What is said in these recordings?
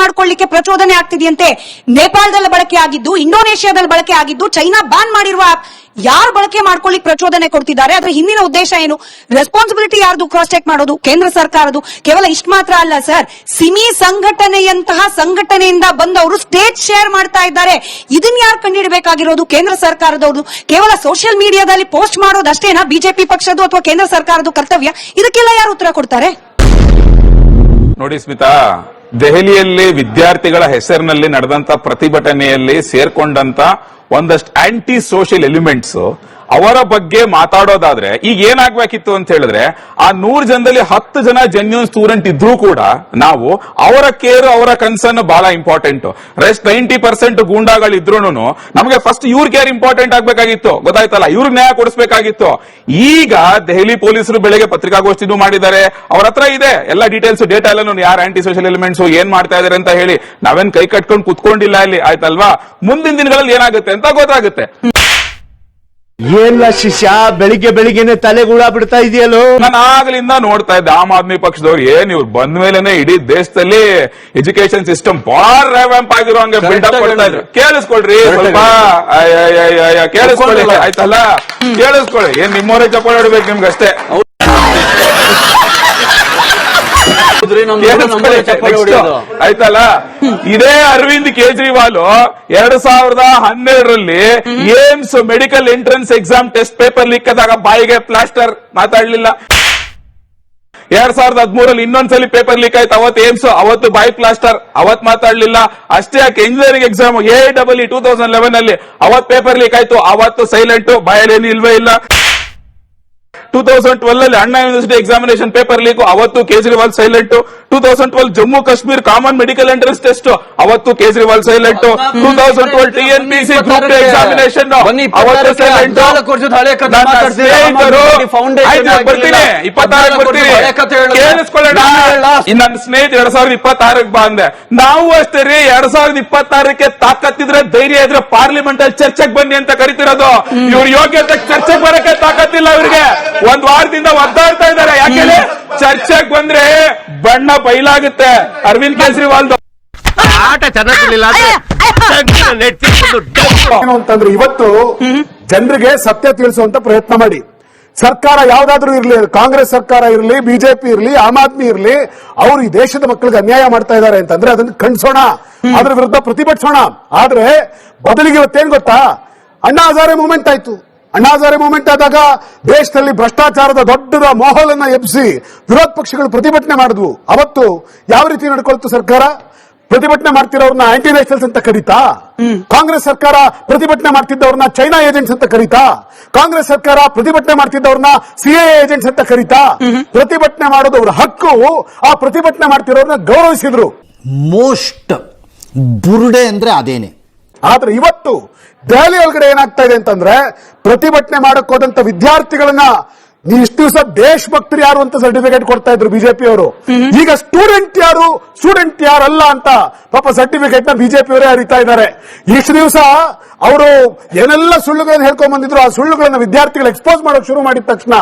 ಮಾಡ್ಕೊಳ್ಳಿಕ್ಕೆ ಪ್ರಚೋದನೆ ಆಗ್ತಿದೆಯಂತೆ. ನೇಪಾಳದಲ್ಲಿ ಬಳಕೆ ಆಗಿದ್ದು, ಇಂಡೋನೇಷಿಯಾದಲ್ಲಿ ಬಳಕೆ ಆಗಿದ್ದು, ಚೈನಾ ಬ್ಯಾನ್ ಮಾಡಿರುವ ಆಪ್ ಯಾರು ಬಳಕೆ ಮಾಡ್ಕೊಳ್ಳಿಕ್ ಪ್ರಚೋದನೆ ಕೊಡ್ತಿದ್ದಾರೆ? ಅದರ ಹಿಂದಿನ ಉದ್ದೇಶ ಏನು? ರೆಸ್ಪಾನ್ಸಿಬಿಲಿಟಿ ಯಾರ್ದು ಕ್ರಾಸ್ ಚೆಕ್ ಮಾಡೋದು? ಕೇಂದ್ರ ಸರ್ಕಾರದು. ಕೇವಲ ಇಷ್ಟು ಮಾತ್ರ ಅಲ್ಲ ಸರ್, ಸಿಮಿ ಸಂಘಟನೆಯಂತಹ ಸಂಘಟನೆಯಿಂದ ಬಂದವರು ಸ್ಟೇಜ್ ಶೇರ್ ಮಾಡ್ತಾ ಇದ್ದಾರೆ. ಇದನ್ನ ಯಾರು ಕಂಡುಹಿಡಬೇಕಾಗಿರೋದು? ಕೇಂದ್ರ ಸರ್ಕಾರದವರು. ಕೇವಲ ಸೋಷಿಯಲ್ ಮೀಡಿಯಾದಲ್ಲಿ ಪೋಸ್ಟ್ ಮಾಡೋದಷ್ಟೇನಾ ಬಿಜೆಪಿ ಪಕ್ಷದ್ದು ಅಥವಾ ಕೇಂದ್ರ ಸರ್ಕಾರದ ಕರ್ತವ್ಯ? ಇದಕ್ಕೆಲ್ಲ ಯಾರು ಉತ್ತರ ಕೊಡ್ತಾರೆ? ನೋಡಿ ಸ್ಮಿತಾ, ದೆಹಲಿಯಲ್ಲಿ ವಿದ್ಯಾರ್ಥಿಗಳ ಹೆಸರಿನಲ್ಲಿ ನಡೆದಂತ ಪ್ರತಿಭಟನೆಯಲ್ಲಿ ಸೇರ್ಕೊಂಡಂತ ಒಂದಷ್ಟು ಆಂಟಿ ಸೋಷಿಯಲ್ ಎಲಿಮೆಂಟ್ಸ್ ಅವರ ಬಗ್ಗೆ ಮಾತಾಡೋದಾದ್ರೆ ಈಗ ಏನಾಗ್ಬೇಕಿತ್ತು ಅಂತ ಹೇಳಿದ್ರೆ, ಆ 100 ಜನದಲ್ಲಿ 10 ಜನ ಜೆನ್ಯೂನ್ ಸ್ಟೂಡೆಂಟ್ ಇದ್ರೂ ಕೂಡ ನಾವು ಅವರ ಕೇರ್, ಅವರ ಕನ್ಸರ್ನ್ ಬಹಳ ಇಂಪಾರ್ಟೆಂಟ್. ರೆಸ್ಟ್ 90% ಗೂಂಡಾಗಳಿದ್ರು ನಮಗೆ ಫಸ್ಟ್ ಇವ್ರ ಕೇರ್ ಇಂಪಾರ್ಟೆಂಟ್ ಆಗ್ಬೇಕಾಗಿತ್ತು, ಗೊತ್ತಾಯ್ತಲ್ಲ? ಇವ್ರಿಗೆ ನ್ಯಾಯ ಕೊಡಿಸಬೇಕಾಗಿತ್ತು. ಈಗ ದೆಹಲಿ ಪೊಲೀಸರು ಬೆಳಗ್ಗೆ ಪತ್ರಿಕಾಗೋಷ್ಠಿನೂ ಮಾಡಿದ್ದಾರೆ, ಅವ್ರ ಹತ್ರ ಇದೆ ಎಲ್ಲ ಡೀಟೇಲ್ಸ್, ಡೇಟಾ ಎಲ್ಲ ಯಾರು ಆಂಟಿ ಸೋಷಿಯಲ್ ಎಲಿಮೆಂಟ್ಸ್ ಏನ್ ಮಾಡ್ತಾ ಇದಾರೆ ಅಂತ ಹೇಳಿ. ನಾವೇನ್ ಕೈ ಕಟ್ಕೊಂಡು ಕುತ್ಕೊಂಡಿಲ್ಲ ಇಲ್ಲಿ, ಆಯ್ತಲ್ವಾ? ಮುಂದಿನ ದಿನಗಳಲ್ಲಿ ಏನಾಗುತ್ತೆ ಅಂತ ಗೊತ್ತಾಗುತ್ತೆ. ಏನಿಲ್ಲ ಶಿಷ್ಯ, ಬೆಳಿಗ್ಗೆನೆ ತಲೆಗೂಡ ಬಿಡ್ತಾ ಇದೆಯಲ್ಲೋ. ನಾನು ಆಗ್ಲಿಂದ ನೋಡ್ತಾ ಇದ್ದೆ ಆಮ್ ಆದ್ಮಿ ಪಕ್ಷದವ್ರು ಏನ್ ಇವ್ರು ಬಂದ ಮೇಲೆನೆ ಇಡೀ ದೇಶದಲ್ಲಿ ಎಜುಕೇಶನ್ ಸಿಸ್ಟಮ್ ಬಹಳ ರ್ಯಾವ್ಯಾಂಪ್ ಆಗಿರೋ ಹಂಗೆ ಬಿಲ್ಡಪ್ ಕೊಡ್ತಾ ಇದ್ರು. ಕೇಳಿಸ್ಕೊಳ್ರಿ ಸ್ವಲ್ಪ, ಕೇಳಿಸ್ಕೊಳ್ಳಿ ಆಯ್ತಲ್ಲ, ಕೇಳಿಸ್ಕೊಳ್ಳಿ. ಏನ್ ನಿಮ್ಮವರೇ ಚಪ್ಪಾಳೆ ಹೊಡಿಬೇಕು ನಿಮ್ಗಷ್ಟೇ. ಆಯ್ತಲ್ಲ, ಇದೇ ಅರವಿಂದ್ ಕೇಜ್ರಿವಾಲ್ 2012ರಲ್ಲಿ AIIMS medical entrance exam test paper leak ಆದಾಗ ಬಾಯಿಗೆ ಪ್ಲಾಸ್ಟರ್, ಮಾತಾಡ್ಲಿಲ್ಲ. 2013ರಲ್ಲಿ ಇನ್ನೊಂದ್ಸಲಿ ಪೇಪರ್ ಲೀಕ್ ಆಯ್ತು, ಅವತ್ತು ಏಮ್ಸ್, ಅವತ್ತು ಬಾಯಿ ಪ್ಲಾಸ್ಟರ್, ಅವತ್ ಮಾತಾಡ್ಲಿಲ್ಲ. ಅಷ್ಟೇ ಯಾಕೆ, ಇಂಜಿನಿಯರಿಂಗ್ ಎಕ್ಸಾಮ್ AEE 2011 ಅಲ್ಲಿ ಅವತ್ ಪೇಪರ್ ಲೀಕ್ ಆಯ್ತು, ಅವತ್ತು ಸೈಲೆಂಟ್, ಬಾಯಲ್ಲೇನು ಇಲ್ವೇ ಇಲ್ಲ. 2012 ಅಲ್ಲಿ ಅಣ್ಣಾ ಯೂನಿವರ್ಸಿಟಿ ಎಕ್ಸಾಮಿನೇಷನ್ ಪೇಪರ್ ಲೀಕ್, ಅವತ್ತು Kejriwal silent. 2012 Jammu Kashmir common medical entrance test, ಅವತ್ತು Kejriwal silent. 2012 TNPSC group examination, ಅವತ್ತು ಸೈಲೆಂಟ್. ಕೇಳಿಸ್ಕೊಳ್ಳೋಣ, ನನ್ನ ಸ್ನೇಹಿತ 2026ಕ್ಕೆ ಬಾ ಅಂದೆ. ನಾವು ಅಷ್ಟೇ ರೀ, 2026ಕ್ಕೆ ತಾಕತ್ತಿದ್ರೆ, ಧೈರ್ಯ ಇದ್ರೆ ಪಾರ್ಲಿಮೆಂಟ್ ಅಲ್ಲಿ ಚರ್ಚೆಗೆ ಬನ್ನಿ ಅಂತ ಕರಿತಿರೋದು. ಇವ್ರ ಯೋಗ್ಯತೆ ಚರ್ಚೆಗೆ ಬರಕ್ಕೆ ತಾಕತ್ತಿಲ್ಲ ಇವರಿಗೆ. ಒಂದ್ ವಾರದಿಂದ ಒದ್ದಾಡ್ತಾ ಇದ್ದಾರೆ. ಯಾಕೆ? ಚರ್ಚೆಗೆ ಬಂದ್ರೆ ಬಣ್ಣ ಬಯಲಾಗುತ್ತೆ ಅರವಿಂದ್ ಕೇಜ್ರಿವಾಲ್ ಆಟ ಚೆನ್ನಾಗಿರ್ಲಿಲ್ಲ ಅಂತಂದ್ರೆ ಇವತ್ತು ಜನರಿಗೆ ಸತ್ಯ ತಿಳಿಸುವಂತ ಪ್ರಯತ್ನ ಮಾಡಿ. ಸರ್ಕಾರ ಯಾವ್ದಾದ್ರೂ ಇರ್ಲಿ, ಕಾಂಗ್ರೆಸ್ ಸರ್ಕಾರ ಇರ್ಲಿ, ಬಿಜೆಪಿ ಇರ್ಲಿ, ಆಮ್ ಆದ್ಮಿ ಇರ್ಲಿ, ಅವರು ಈ ದೇಶದ ಮಕ್ಕಳಿಗೆ ಅನ್ಯಾಯ ಮಾಡ್ತಾ ಇದ್ದಾರೆ ಅಂತಂದ್ರೆ ಅದನ್ನ ಖಂಡಿಸೋಣ, ಅದ್ರ ವಿರುದ್ಧ ಪ್ರತಿಭಟಿಸೋಣ. ಆದ್ರೆ ಬದಲಿಗೆ ಇವತ್ತೇನ್ ಗೊತ್ತಾ, ಅಣ್ಣಾ ಹಜಾರೆ ಮೂವ್ಮೆಂಟ್ ಆಯ್ತು. ಅಣ್ಣಾ ಹಜಾರೆ ಮೂವ್ಮೆಂಟ್ ಆದಾಗ ದೇಶದಲ್ಲಿ ಭ್ರಷ್ಟಾಚಾರದ ದೊಡ್ಡ ಮೋಹಲನ್ನ ಎಬ್ಬಿಸಿ ವಿರೋಧ ಪಕ್ಷಗಳು ಪ್ರತಿಭಟನೆ ಮಾಡಿದ್ವು. ಅವತ್ತು ಯಾವ ರೀತಿ ನಡ್ಕೊಳ್ತು ಸರ್ಕಾರ? ಪ್ರತಿಭಟನೆ ಮಾಡ್ತಿರೋರ್ನ ಆಂಟಿ ನ್ಯಾಷನಲ್ಸ್ ಅಂತ ಕರೀತಾ? ಕಾಂಗ್ರೆಸ್ ಸರ್ಕಾರ ಪ್ರತಿಭಟನೆ ಮಾಡ್ತಿದ್ದವ್ರನ್ನ ಚೈನಾ ಏಜೆಂಟ್ಸ್ ಅಂತ ಕರೀತಾ? ಕಾಂಗ್ರೆಸ್ ಸರ್ಕಾರ ಪ್ರತಿಭಟನೆ ಮಾಡ್ತಿದ್ದವ್ರನ್ನ CIA ಏಜೆಂಟ್ಸ್ ಅಂತ ಕರೀತಾ? ಪ್ರತಿಭಟನೆ ಮಾಡೋದು ಅವ್ರ ಹಕ್ಕು. ಆ ಪ್ರತಿಭಟನೆ ಮಾಡ್ತಿರೋರ್ನ ಗೌರವಿಸಿದ್ರು. ಮೋಸ್ಟ್ ಬುರುಡೆ ಅಂದ್ರೆ ಅದೇನೆ. ಆದ್ರೆ ಇವತ್ತು ದೆಹಲಿ ಒಳಗಡೆ ಏನಾಗ್ತಾ ಇದೆ ಅಂತಂದ್ರೆ, ಪ್ರತಿಭಟನೆ ಮಾಡಕ್ ಹೋದಂತ ವಿದ್ಯಾರ್ಥಿಗಳನ್ನ ಇಷ್ಟು ದಿವಸ ದೇಶಭಕ್ತರು ಯಾರು ಅಂತ ಸರ್ಟಿಫಿಕೇಟ್ ಕೊಡ್ತಾ ಇದ್ರು ಬಿಜೆಪಿ ಅವರು. ಈಗ ಸ್ಟೂಡೆಂಟ್ ಯಾರಲ್ಲ ಅಂತ ಪಾಪ ಸರ್ಟಿಫಿಕೇಟ್ ನ ಬಿಜೆಪಿ ಅವರೇ ಅರಿತಾ ಇದ್ದಾರೆ. ಇಷ್ಟು ದಿವಸ ಅವರು ಏನೆಲ್ಲ ಸುಳ್ಳುಗಳನ್ನು ಹೇಳ್ಕೊಂಡ್ ಬಂದಿದ್ರು, ಆ ಸುಳ್ಳುಗಳನ್ನ ವಿದ್ಯಾರ್ಥಿಗಳು ಎಕ್ಸ್ಪೋಸ್ ಮಾಡೋಕೆ ಶುರು ಮಾಡಿದ ತಕ್ಷಣ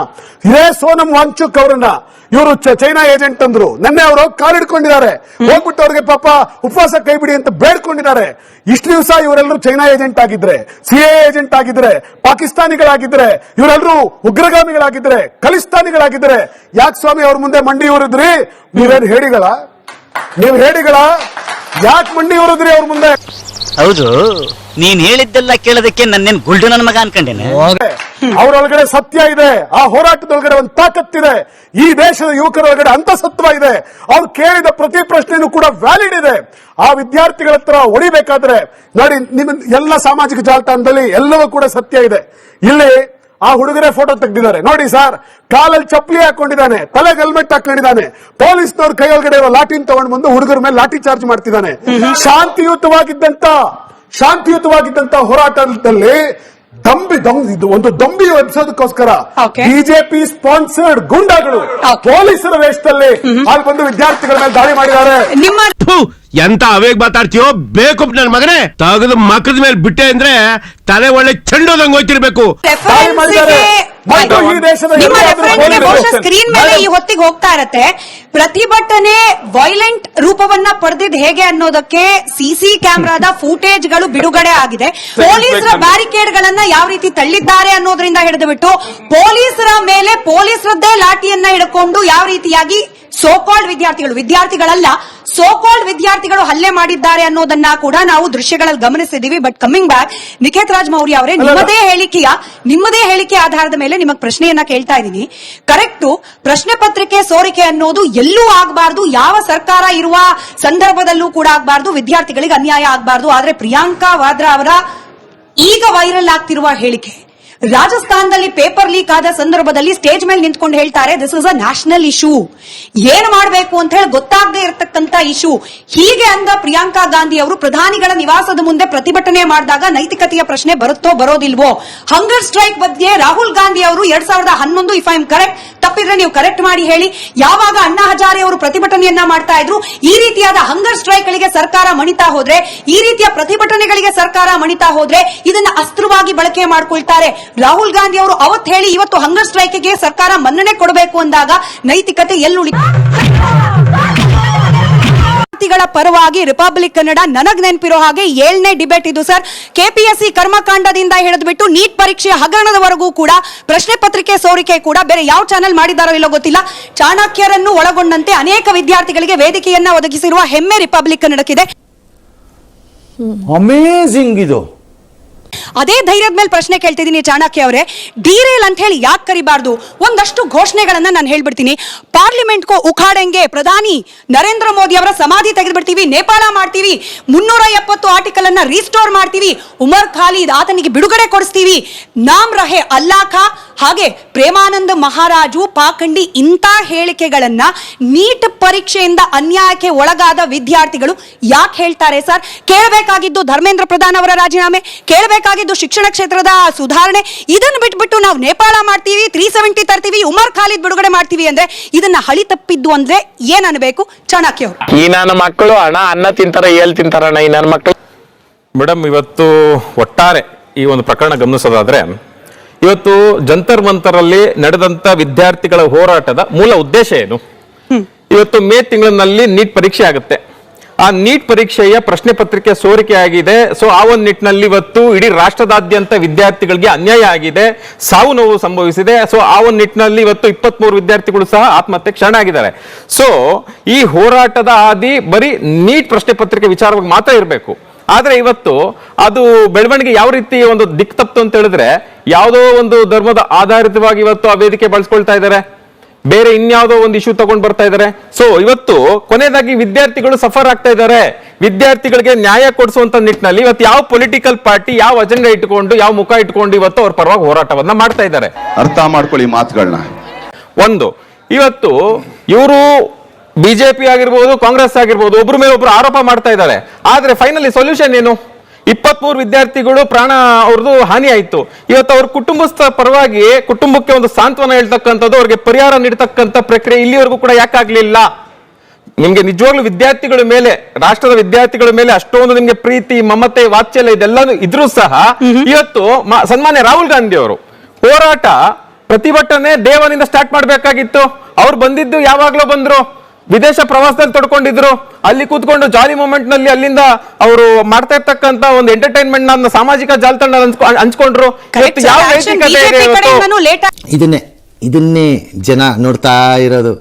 ಇದೇ ಸೋನಂ ವಾಂಗ್ಚುಕ್ ಅವರನ್ನ ಇವರು ಚೈನಾ ಏಜೆಂಟ್ ಅಂದ್ರು. ನಿನ್ನೆ ಅವರು ಕಾಲಿಡ್ಕೊಂಡಿದ್ದಾರೆ, ಹೋಗ್ಬಿಟ್ಟು ಅವ್ರಿಗೆ ಪಾಪ ಉಪವಾಸ ಕೈ ಬಿಡಿ ಅಂತ ಬೇಡ್ಕೊಂಡಿದ್ದಾರೆ. ಇಷ್ಟು ದಿವಸ ಇವರೆಲ್ಲರೂ ಚೈನಾ ಏಜೆಂಟ್ ಆಗಿದ್ರೆ, CIA ಏಜೆಂಟ್ ಆಗಿದ್ರೆ, ಪಾಕಿಸ್ತಾನಿಗಳಾಗಿದ್ರೆ, ಇವರೆಲ್ಲರೂ ಉಗ್ರಗಾಮಿಗಳಾಗಿದ್ರೆ, ಖಲಿಸ್ತಾನಿಗಳಾಗಿದ್ರೆ, ಯಾಕೆ ಸ್ವಾಮಿ ಅವ್ರ ಮುಂದೆ ಮಂಡಿ ಊರಿದ್ರಿ? ನೀವೇನು ಹೇಡಿಗಳ? ಯಾಕೆ ಮಂಡಿ ಊರಿದ್ರಿ ಅವ್ರ ಮುಂದೆ? ಹೌದು, ನೀನ್ ಹೇಳಿದ್ದೆಲ್ಲ ಕೇಳೋದಕ್ಕೆ ನನ್ನೇನ್ ಗುಲ್ಡು ನನ್ನ ಮಗ ಅನ್ಕೊಂಡೇನೆ. ಅವರೊಳಗಡೆ ಸತ್ಯ ಇದೆ, ಆ ಹೋರಾಟದೊಳಗಡೆ ಒಂದು ತಾಕತ್ತಿದೆ. ಈ ದೇಶದ ಯುವಕರೊಳಗಡೆ ಅಂತಸತ್ವ ಇದೆ. ಅವ್ರು ಕೇಳಿದ ಪ್ರತಿ ಪ್ರಶ್ನೆನೂ ಕೂಡ ವ್ಯಾಲಿಡ್ ಇದೆ. ಆ ವಿದ್ಯಾರ್ಥಿಗಳ ಹತ್ರ ಹೊಡಿಬೇಕಾದ್ರೆ ನೋಡಿ, ನಿಮ್ಮ ಎಲ್ಲ ಸಾಮಾಜಿಕ ಜಾಲತಾಣದಲ್ಲಿ ಎಲ್ಲವೂ ಕೂಡ ಸತ್ಯ ಇದೆ. ಇಲ್ಲಿ ಆ ಹುಡುಗರೇ ಫೋಟೋ ತೆಗೆದಿದ್ದಾರೆ ನೋಡಿ ಸರ್. ಕಾಲಲ್ಲಿ ಚಪ್ಪಲಿ ಹಾಕೊಂಡಿದ್ದಾನೆ, ತಲೆಗೆ ಹೆಲ್ಮೆಟ್ ಹಾಕೊಂಡಿದ್ದಾನೆ. ಪೊಲೀಸ್ನವ್ರ ಕೈ ಒಳಗಡೆ ಇರೋ ಲಾಠಿನ ತಗೊಂಡು ಬಂದು ಹುಡುಗರ ಮೇಲೆ ಲಾಠಿ ಚಾರ್ಜ್ ಮಾಡ್ತಿದ್ದಾನೆ. ಶಾಂತಿಯುತವಾಗಿದ್ದಂತ ಹೋರಾಟದಲ್ಲಿ ಒಂದು ದೊಂಬಿ ಎಬ್ಸೋದಕ್ಕೋಸ್ಕರ ಬಿಜೆಪಿ ಸ್ಪಾನ್ಸರ್ಡ್ ಗೂಂಡಾಗಳು ಪೊಲೀಸರ ವೇಷದಲ್ಲಿ ಅಲ್ಲಿ ಬಂದು ವಿದ್ಯಾರ್ಥಿಗಳ ಮೇಲೆ ದಾಳಿ ಮಾಡಿದ್ದಾರೆ. ಎಂತ ಅವೇಗ್ ಮಾತಾಡ್ತೀಯೋ ಬೇಕು ನನ್ನ ಮಗನೇ, ತೆಗೆದು ಮಕ್ಕದ ಮೇಲೆ ಬಿಟ್ಟೆ ಅಂದ್ರೆ ತಲೆ ಒಳ್ಳೆ ಚೆಂಡೋದಂಗ್ ಹೋಯ್ತಿರ್ಬೇಕು. ಮತ್ತು ಈ ದೇಶದ ನಿಮ್ಮ ಎಲ್ಲಾದ್ರೂ ರೆಫರೆನ್ಸ್ಗೆ ಪೊಲೀಸರು- ಬಹುಶಃ ಸ್ಕ್ರೀನ್ ಮೇಲೆ ಈ ಹೊತ್ತಿಗೆ ಹೋಗ್ತಾ ಇರತ್ತೆ. ಪ್ರತಿಭಟನೆ ವೈಲೆಂಟ್ ರೂಪವನ್ನ ಪಡೆದಿದ್ ಹೇಗೆ ಅನ್ನೋದಕ್ಕೆ ಸಿಸಿ ಕ್ಯಾಮೆರಾದ ಫೂಟೇಜ್ಗಳು ಬಿಡುಗಡೆ ಆಗಿದೆ. ಪೊಲೀಸರ ಬ್ಯಾರಿಕೇಡ್ ಗಳನ್ನ ಯಾವ ರೀತಿ ತಳ್ಳಿದ್ದಾರೆ ಅನ್ನೋದ್ರಿಂದ ಹಿಡಿದು ಬಿಟ್ಟು ಪೊಲೀಸರ ಮೇಲೆ ಪೊಲೀಸರದ್ದೇ ಲಾಠಿಯನ್ನ ಹಿಡ್ಕೊಂಡು ಯಾವ ರೀತಿಯಾಗಿ ಸೋಕಾಲ್ಡ್ ವಿದ್ಯಾರ್ಥಿಗಳಲ್ಲ ಸೋಕಾಲ್ಡ್ ವಿದ್ಯಾರ್ಥಿಗಳು ಹಲ್ಲೆ ಮಾಡಿದ್ದಾರೆ ಅನ್ನೋದನ್ನ ಕೂಡ ನಾವು ದೃಶ್ಯಗಳಲ್ಲಿ ಗಮನಿಸಿದೀವಿ. But coming back, Nikhet Raj Maurya ಅವರೇ, ನಿಮ್ಮದೇ ಹೇಳಿಕೆ ಆಧಾರದ ಮೇಲೆ ನಿಮಗೆ ಪ್ರಶ್ನೆಯನ್ನ ಕೇಳ್ತಾ ಇದ್ದೀನಿ. ಕರೆಕ್ಟು, ಪ್ರಶ್ನೆ ಪತ್ರಿಕೆ ಸೋರಿಕೆ ಅನ್ನೋದು ಎಲ್ಲೂ ಆಗಬಾರ್ದು, ಯಾವ ಸರ್ಕಾರ ಇರುವ ಸಂದರ್ಭದಲ್ಲೂ ಕೂಡ ಆಗಬಾರ್ದು, ವಿದ್ಯಾರ್ಥಿಗಳಿಗೆ ಅನ್ಯಾಯ ಆಗಬಾರ್ದು. ಆದ್ರೆ ಪ್ರಿಯಾಂಕಾ ವಾದ್ರಾ ಅವರ ಈಗ ವೈರಲ್ ಆಗ್ತಿರುವ ಹೇಳಿಕೆ, ರಾಜಸ್ಥಾನದಲ್ಲಿ ಪೇಪರ್ ಲೀಕ್ ಆದ ಸಂದರ್ಭದಲ್ಲಿ ಸ್ಟೇಜ್ ಮೇಲೆ ನಿಂತ್ಕೊಂಡು ಹೇಳ್ತಾರೆ this is a national issue, ಏನ್ ಮಾಡಬೇಕು ಅಂತ ಹೇಳಿ ಗೊತ್ತಾಗದೆ ಇರತಕ್ಕಂತ ಇಶ್ಯೂ. ಹೀಗೆ ಅಂದ ಪ್ರಿಯಾಂಕಾ ಗಾಂಧಿ ಅವರು ಪ್ರಧಾನಿಗಳ ನಿವಾಸದ ಮುಂದೆ ಪ್ರತಿಭಟನೆ ಮಾಡಿದಾಗ ನೈತಿಕತೆಯ ಪ್ರಶ್ನೆ ಬರುತ್ತೋ ಬರೋದಿಲ್ವೋ? ಹಂಗರ್ ಸ್ಟ್ರೈಕ್ ಬಗ್ಗೆ ರಾಹುಲ್ ಗಾಂಧಿ ಅವರು 2011, ಇಫ್ ಐ ಆಮ್ ಕರೆಕ್ಟ್, ತಪ್ಪಿದ್ರೆ ನೀವು ಕರೆಕ್ಟ್ ಮಾಡಿ ಹೇಳಿ, ಯಾವಾಗ ಅಣ್ಣಾ ಹಜಾರೆ ಅವರು ಪ್ರತಿಭಟನೆಯನ್ನ ಮಾಡ್ತಾ ಇದ್ರು, ಈ ರೀತಿಯಾದ ಹಂಗರ್ ಸ್ಟ್ರೈಕ್ ಗಳಿಗೆ ಸರ್ಕಾರ ಮಣಿತಾ ಹೋದ್ರೆ, ಈ ರೀತಿಯ ಪ್ರತಿಭಟನೆಗಳಿಗೆ ಸರ್ಕಾರ ಮಣಿತಾ ಹೋದ್ರೆ ಇದನ್ನ ಅಸ್ತ್ರವಾಗಿ ಬಳಕೆ ಮಾಡ್ಕೊಳ್ತಾರೆ. ರಾಹುಲ್ ಗಾಂಧಿ ಅವರು ಅವತ್ತು ಹೇಳಿ ಇವತ್ತು ಹಂಗರ್ ಸ್ಟ್ರೈಕ್ಗೆ ಸರ್ಕಾರ ಮನ್ನಣೆ ಕೊಡಬೇಕು ಅಂದಾಗ ನೈತಿಕತೆ ಎಲ್ಲುಳಿ ವಿದ್ಯಾರ್ಥಿಗಳ ಪರವಾಗಿ ರಿಪಬ್ಲಿಕ್ ಕನ್ನಡ ನನಗ್ ನೆನಪಿರೋ ಹಾಗೆ 7ನೇ ಡಿಬೇಟ್ ಇದು ಸರ್. ಕೆಪಿಎಸ್ಸಿ ಕರ್ಮಕಾಂಡದಿಂದ ಹಿಡಿದ್ಬಿಟ್ಟು ನೀಟ್ ಪರೀಕ್ಷೆ ಹಗರಣದವರೆಗೂ ಕೂಡ ಪ್ರಶ್ನೆ ಪತ್ರಿಕೆ ಸೋರಿಕೆ ಕೂಡ ಬೇರೆ ಯಾವ ಚಾನೆಲ್ ಮಾಡಿದಾರೋ ಇಲ್ಲೋ ಗೊತ್ತಿಲ್ಲ, ಚಾಣಕ್ಯರನ್ನು ಒಳಗೊಂಡಂತೆ ಅನೇಕ ವಿದ್ಯಾರ್ಥಿಗಳಿಗೆ ವೇದಿಕೆಯನ್ನ ಒದಗಿಸಿರುವ ಹೆಮ್ಮೆ ರಿಪಬ್ಲಿಕ್ ಕನ್ನಡಕ್ಕಿದೆ. ಅಮೇಜಿಂಗ್ ಇದು. ಅದೇ ಧೈರ್ಯದ ಮೇಲೆ ಪ್ರಶ್ನೆ ಕೇಳ್ತಿದ್ದೀನಿ ಚಾಣಕ್ಯ ಅವರೇ, ಡಿರೇಲ್ ಅಂತ ಹೇಳಿ ಯಾಕೆ ಕರಿಬಾರ್ದು? ಒಂದಷ್ಟು ಘೋಷಣೆಗಳನ್ನ ನಾನು ಹೇಳ್ಬಿಡ್ತೀನಿ. ಪಾರ್ಲಿಮೆಂಟ್ ಕೋ ಉಖಾಡೆಂಗೆ, ಪ್ರಧಾನಿ ನರೇಂದ್ರ ಮೋದಿ ಅವರ ಸಮಾಧಿ ತೆಗೆದುಬಿಡ್ತೀವಿ, ನೇಪಾಳ ಮಾಡ್ತೀವಿ, 370 ಆರ್ಟಿಕಲ್ ಅನ್ನ ರೀಸ್ಟೋರ್ ಮಾಡ್ತೀವಿ, ಉಮರ್ ಖಾಲಿದ್ ಆತನಿಗೆ ಬಿಡುಗಡೆ ಕೊಡಿಸ್ತೀವಿ, ನಾಮ್ ರಹೆ ಅಲ್ಲಾಖ, ಹಾಗೆ ಪ್ರೇಮಾನಂದ ಮಹಾರಾಜು, ಪಾಖಂಡಿ, ಇಂಥ ಹೇಳಿಕೆಗಳನ್ನ ನೀಟ್ ಪರೀಕ್ಷೆಯಿಂದ ಅನ್ಯಾಯಕ್ಕೆ ಒಳಗಾದ ವಿದ್ಯಾರ್ಥಿಗಳು ಯಾಕೆ ಹೇಳ್ತಾರೆ ಸರ್? ಕೇಳಬೇಕಾಗಿದ್ದು ಧರ್ಮೇಂದ್ರ ಪ್ರಧಾನ್ ಅವರ ರಾಜೀನಾಮೆ, ಕೇಳಬೇಕಾಗಿದ್ದು ಶಿಕ್ಷಣ ಕ್ಷೇತ್ರದ ಸುಧಾರಣೆ. ಇದನ್ನು ಬಿಟ್ಬಿಟ್ಟು ನಾವು ನೇಪಾಳ ಮಾಡ್ತೀವಿ, 370 ತರ್ತೀವಿ, ಉಮರ್ ಖಾಲಿದ್ ಬಿಡುಗಡೆ ಮಾಡ್ತೀವಿ ಅಂದ್ರೆ ಇದನ್ನ ಹಳಿ ತಪ್ಪಿದ್ದು ಅಂದ್ರೆ ಏನ್ ಅನ್ಬೇಕು ಚಾಣಕ್ಯ ಅವರು? ಈ ನನ್ನ ಮಕ್ಕಳು ಅನ್ನ ತಿಂತಾರ, ಏಲ್ ತಿಂತಾರಣ್ಣ ಈ ನನ್ನ ಮಕ್ಕಳು. ಮೇಡಮ್, ಇವತ್ತು ಒಟ್ಟಾರೆ ಈ ಒಂದು ಪ್ರಕರಣ ಗಮನಿಸೋದಾದ್ರೆ, ಇವತ್ತು ಜಂತರ್ ಮಂತರಲ್ಲಿ ನಡೆದಂತ ವಿದ್ಯಾರ್ಥಿಗಳ ಹೋರಾಟದ ಮೂಲ ಉದ್ದೇಶ ಏನು? ಇವತ್ತು ಮೇ ತಿಂಗಳಿನಲ್ಲಿ ನೀಟ್ ಪರೀಕ್ಷೆ ಆಗುತ್ತೆ. ಆ ನೀಟ್ ಪರೀಕ್ಷೆಯ ಪ್ರಶ್ನೆ ಪತ್ರಿಕೆ ಸೋರಿಕೆ ಆಗಿದೆ. ಸೊ ಆ ಒಂದು ನಿಟ್ಟಿನಲ್ಲಿ ಇವತ್ತು ಇಡೀ ರಾಷ್ಟ್ರದಾದ್ಯಂತ ವಿದ್ಯಾರ್ಥಿಗಳಿಗೆ ಅನ್ಯಾಯ ಆಗಿದೆ, ಸಾವು ನೋವು ಸಂಭವಿಸಿದೆ. ಸೊ ಆ ಒಂದು ನಿಟ್ಟಿನಲ್ಲಿ ಇವತ್ತು 23 ವಿದ್ಯಾರ್ಥಿಗಳು ಸಹ ಆತ್ಮಹತ್ಯೆಗೆ ಶರಣಾಗಿದ್ದಾರೆ. ಸೊ ಈ ಹೋರಾಟದ ಹಾದಿ ಬರೀ ನೀಟ್ ಪ್ರಶ್ನೆ ಪತ್ರಿಕೆ ವಿಚಾರವಾಗಿ ಮಾತ್ರ ಇರಬೇಕು. ಆದ್ರೆ ಇವತ್ತು ಅದು ಬೆಳವಣಿಗೆ ಯಾವ ರೀತಿ ಒಂದು ದಿಕ್ ತಪ್ತು ಅಂತ ಹೇಳಿದ್ರೆ, ಯಾವುದೋ ಒಂದು ಧರ್ಮದ ಆಧಾರಿತವಾಗಿ ಇವತ್ತು ಆ ವೇದಿಕೆ ಬಳಸ್ಕೊಳ್ತಾ ಇದ್ದಾರೆ, ಬೇರೆ ಇನ್ಯಾವುದೋ ಒಂದು ಇಶ್ಯೂ ತಗೊಂಡ್ ಬರ್ತಾ ಇದ್ದಾರೆ. ಸೊ ಇವತ್ತು ಕೊನೆಯದಾಗಿ ವಿದ್ಯಾರ್ಥಿಗಳು ಸಫರ್ ಆಗ್ತಾ ಇದ್ದಾರೆ. ವಿದ್ಯಾರ್ಥಿಗಳಿಗೆ ನ್ಯಾಯ ಕೊಡಿಸುವಂತ ನಿಟ್ಟಿನಲ್ಲಿ ಇವತ್ತು ಯಾವ ಪೊಲಿಟಿಕಲ್ ಪಾರ್ಟಿ ಯಾವ ಅಜೆಂಡಾ ಇಟ್ಕೊಂಡು ಯಾವ ಮುಖ ಇಟ್ಕೊಂಡು ಇವತ್ತು ಅವ್ರ ಪರವಾಗಿ ಹೋರಾಟವನ್ನ ಮಾಡ್ತಾ ಇದ್ದಾರೆ. ಅರ್ಥ ಮಾಡ್ಕೊಳ್ಳಿ ಮಾತುಗಳನ್ನ. ಒಂದು, ಇವತ್ತು ಇವರು ಬಿಜೆಪಿ ಆಗಿರ್ಬೋದು, ಕಾಂಗ್ರೆಸ್ ಆಗಿರ್ಬೋದು, ಒಬ್ರ ಮೇಲೆ ಒಬ್ರು ಆರೋಪ ಮಾಡ್ತಾ ಇದ್ದಾರೆ. ಆದ್ರೆ ಫೈನಲಿ ಸೊಲ್ಯೂಷನ್ ಏನು? 23 ವಿದ್ಯಾರ್ಥಿಗಳು ಪ್ರಾಣ ಅವ್ರದ್ದು ಹಾನಿ ಆಯ್ತು. ಇವತ್ತು ಅವ್ರ ಕುಟುಂಬಸ್ಥ ಪರವಾಗಿ ಕುಟುಂಬಕ್ಕೆ ಒಂದು ಸಾಂತ್ವನ ಹೇಳ್ತಕ್ಕಂಥದ್ದು, ಅವ್ರಿಗೆ ಪರಿಹಾರ ನೀಡತಕ್ಕಂಥ ಪ್ರಕ್ರಿಯೆ ಇಲ್ಲಿವರೆಗೂ ಕೂಡ ಯಾಕಾಗ್ಲಿಲ್ಲ? ನಿಮ್ಗೆ ನಿಜವಾಗ್ಲೂ ವಿದ್ಯಾರ್ಥಿಗಳ ಮೇಲೆ, ರಾಷ್ಟ್ರದ ವಿದ್ಯಾರ್ಥಿಗಳ ಮೇಲೆ ಅಷ್ಟೊಂದು ನಿಮ್ಗೆ ಪ್ರೀತಿ, ಮಮತೆ, ವಾತ್ಸಲ್ಯ ಇದೆಲ್ಲ ಇದ್ರೂ ಸಹ ಇವತ್ತು ಸನ್ಮಾನ್ಯ ರಾಹುಲ್ ಗಾಂಧಿ ಅವರು ಹೋರಾಟ ಪ್ರತಿಭಟನೆ ದೇವನಿಂದ ಸ್ಟಾರ್ಟ್ ಮಾಡ್ಬೇಕಾಗಿತ್ತು. ಅವ್ರು ಬಂದಿದ್ದು ಯಾವಾಗ್ಲೂ ಬಂದ್ರು, ವಿದೇಶ ಪ್ರವಾಸದಲ್ಲಿ ತೊಡ್ಕೊಂಡಿದ್ರು, ಅಲ್ಲಿ ಕೂತ್ಕೊಂಡು ಜಾಲಿ ಮೂಮೆಂಟ್ ನಲ್ಲಿ ಅಲ್ಲಿಂದ ಅವರು ಮಾಡ್ತಾ ಇರ್ತಕ್ಕಂತ ಒಂದು ಎಂಟರ್ಟೈನ್ಮೆಂಟ್ ನ ಸಾಮಾಜಿಕ ಜಾಲತಾಣ ಹಂಚ್ಕೊಂಡ್ರು. ಯಾವ ಇದನ್ನೇ ಜನ ನೋಡ್ತಾ ಇರೋದು.